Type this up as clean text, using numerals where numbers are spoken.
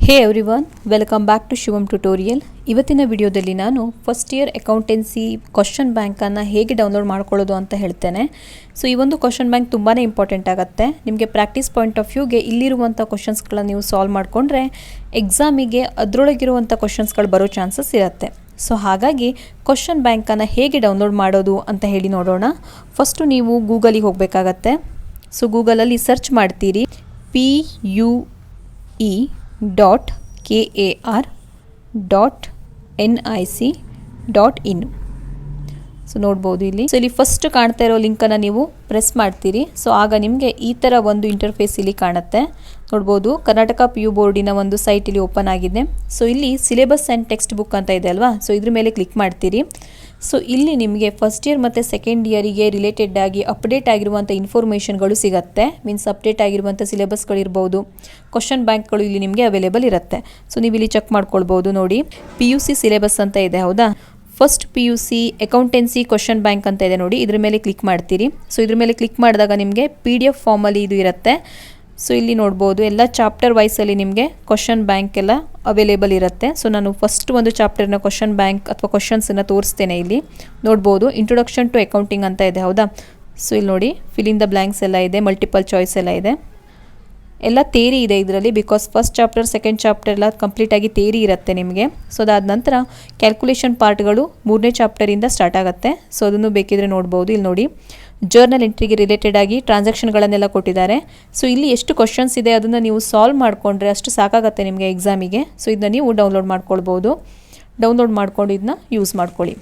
Hey everyone, welcome back to Shivam tutorial. ಇವತ್ತಿನ ವಿಡಿಯೋದಲ್ಲಿ ನಾನು ಫಸ್ಟ್ ಇಯರ್ ಅಕೌಂಟೆನ್ಸಿ ಕ್ವಶನ್ ಬ್ಯಾಂಕನ್ನು ಹೇಗೆ ಡೌನ್ಲೋಡ್ ಮಾಡ್ಕೊಳ್ಳೋದು ಅಂತ ಹೇಳ್ತೇನೆ. ಸೊ ಈ ಒಂದು ಕ್ವಶನ್ ಬ್ಯಾಂಕ್ ತುಂಬಾ ಇಂಪಾರ್ಟೆಂಟ್ ಆಗುತ್ತೆ. ನಿಮಗೆ ಪ್ರಾಕ್ಟೀಸ್ ಪಾಯಿಂಟ್ ಆಫ್ ವ್ಯೂಗೆ ಇಲ್ಲಿರುವಂಥ ಕ್ವಶನ್ಸ್ಗಳನ್ನ ನೀವು ಸಾಲ್ವ್ ಮಾಡಿಕೊಂಡ್ರೆ ಎಕ್ಸಾಮಿಗೆ ಅದರೊಳಗಿರುವಂಥ ಕ್ವಶನ್ಸ್ಗಳು ಬರೋ ಚಾನ್ಸಸ್ ಇರುತ್ತೆ. ಸೊ ಹಾಗಾಗಿ ಕ್ವಶನ್ ಬ್ಯಾಂಕನ್ನು ಹೇಗೆ ಡೌನ್ಲೋಡ್ ಮಾಡೋದು ಅಂತ ಹೇಳಿ ನೋಡೋಣ. ಫಸ್ಟು ನೀವು ಗೂಗಲಿಗೆ ಹೋಗಬೇಕಾಗತ್ತೆ. ಸೊ ಗೂಗಲಲ್ಲಿ ಸರ್ಚ್ ಮಾಡ್ತೀರಿ PUE.KAR.NIC.in. ಸೊ ನೋಡ್ಬೋದು ಇಲ್ಲಿ. ಸೊ ಇಲ್ಲಿ ಫಸ್ಟ್ ಕಾಣ್ತಾ ಇರೋ ಲಿಂಕನ್ನು ನೀವು ಪ್ರೆಸ್ ಮಾಡ್ತೀರಿ. ಸೊ ಆಗ ನಿಮಗೆ ಈ ಥರ ಒಂದು ಇಂಟರ್ಫೇಸ್ ಇಲ್ಲಿ ಕಾಣುತ್ತೆ. ನೋಡ್ಬೋದು, ಕರ್ನಾಟಕ PU ಬೋರ್ಡಿನ ಒಂದು ಸೈಟ್ ಇಲ್ಲಿ ಓಪನ್ ಆಗಿದೆ. ಸೊ ಇಲ್ಲಿ ಸಿಲೆಬಸ್ ಆ್ಯಂಡ್ ಟೆಕ್ಸ್ಟ್ ಬುಕ್ ಅಂತ ಇದೆ ಅಲ್ವಾ, ಸೊ ಇದ್ರ ಮೇಲೆ ಕ್ಲಿಕ್ ಮಾಡ್ತೀರಿ. ಸೊ ಇಲ್ಲಿ ನಿಮಗೆ ಫಸ್ಟ್ ಇಯರ್ ಮತ್ತು ಸೆಕೆಂಡ್ ಇಯರಿಗೆ ರಿಲೇಟೆಡ್ ಆಗಿ ಅಪ್ಡೇಟ್ ಆಗಿರುವಂಥ ಇನ್ಫಾರ್ಮೇಷನ್ಗಳು ಸಿಗುತ್ತೆ. ಮೀನ್ಸ್ ಅಪ್ಡೇಟ್ ಆಗಿರುವಂಥ ಸಿಲೆಬಸ್ಗಳಿರ್ಬೋದು, ಕ್ವಶನ್ ಬ್ಯಾಂಕ್ಗಳು ಇಲ್ಲಿ ನಿಮಗೆ ಅವೈಲೇಬಲ್ ಇರುತ್ತೆ. ಸೊ ನೀವು ಇಲ್ಲಿ ಚೆಕ್ ಮಾಡ್ಕೊಳ್ಬೋದು. ನೋಡಿ, PUC ಸಿಲೆಬಸ್ ಅಂತ ಇದೆ, ಹೌದಾ. First PUC accountancy question bank ಅಂತ ಇದೆ ನೋಡಿ, ಇದ್ರ ಮೇಲೆ ಕ್ಲಿಕ್ ಮಾಡ್ತೀರಿ. ಸೊ ಇದ್ರ ಮೇಲೆ ಕ್ಲಿಕ್ ಮಾಡಿದಾಗ ನಿಮಗೆ PDF ಫಾರ್ಮಲ್ಲಿ ಇದು ಇರುತ್ತೆ. ಸೊ ಇಲ್ಲಿ ನೋಡ್ಬೋದು, ಎಲ್ಲ ಚಾಪ್ಟರ್ ವೈಸಲ್ಲಿ ನಿಮಗೆ ಕ್ವಶನ್ ಬ್ಯಾಂಕ್ ಎಲ್ಲ ಅವೈಲೇಬಲ್ ಇರುತ್ತೆ. ಸೊ ನಾನು ಫಸ್ಟ್ ಒಂದು ಚಾಪ್ಟರ್ನ ಕ್ವಶನ್ ಬ್ಯಾಂಕ್ ಅಥವಾ ಕ್ವಶನ್ಸನ್ನು ತೋರಿಸ್ತೇನೆ. ಇಲ್ಲಿ ನೋಡ್ಬೋದು, ಇಂಟ್ರೊಡಕ್ಷನ್ ಟು ಅಕೌಂಟಿಂಗ್ ಅಂತ ಇದೆ, ಹೌದಾ. ಸೊ ಇಲ್ಲಿ ನೋಡಿ, ಫಿಲ್ ಇನ್ ದ ಬ್ಲ್ಯಾಂಕ್ಸ್ ಎಲ್ಲ ಇದೆ, ಮಲ್ಟಿಪಲ್ ಚಾಯ್ಸ್ ಎಲ್ಲ ಇದೆ, ಎಲ್ಲ ಥೇರಿ ಇದೆ ಇದರಲ್ಲಿ. Because first chapter second chapter ಎಲ್ಲ ಕಂಪ್ಲೀಟಾಗಿ ಥೇರಿ ಇರುತ್ತೆ ನಿಮಗೆ. ಸೊ ಅದಾದ ನಂತರ ಕ್ಯಾಲ್ಕುಲೇಷನ್ ಪಾರ್ಟ್ಗಳು 3ನೇ ಚಾಪ್ಟರಿಂದ ಸ್ಟಾರ್ಟ್ ಆಗುತ್ತೆ. ಸೊ ಅದನ್ನು ಬೇಕಿದ್ರೆ ನೋಡ್ಬೋದು. ಇಲ್ಲಿ ನೋಡಿ, ಜರ್ನಲ್ ಎಂಟ್ರಿಗೆ ರಿಲೇಟೆಡ್ ಆಗಿ ಟ್ರಾನ್ಸಾಕ್ಷನ್ಗಳನ್ನೆಲ್ಲ ಕೊಟ್ಟಿದ್ದಾರೆ. ಸೊ ಇಲ್ಲಿ ಎಷ್ಟು ಕ್ವಶನ್ಸ್ ಇದೆ ಅದನ್ನು ನೀವು ಸಾಲ್ವ್ ಮಾಡಿಕೊಂಡ್ರೆ ಅಷ್ಟು ಸಾಕಾಗುತ್ತೆ ನಿಮಗೆ ಎಕ್ಸಾಮಿಗೆ. ಸೊ ಇದನ್ನ ನೀವು ಡೌನ್ಲೋಡ್ ಮಾಡ್ಕೊಳ್ಬೋದು. ಡೌನ್ಲೋಡ್ ಮಾಡ್ಕೊಂಡು ಇದನ್ನ ಯೂಸ್ ಮಾಡ್ಕೊಳ್ಳಿ.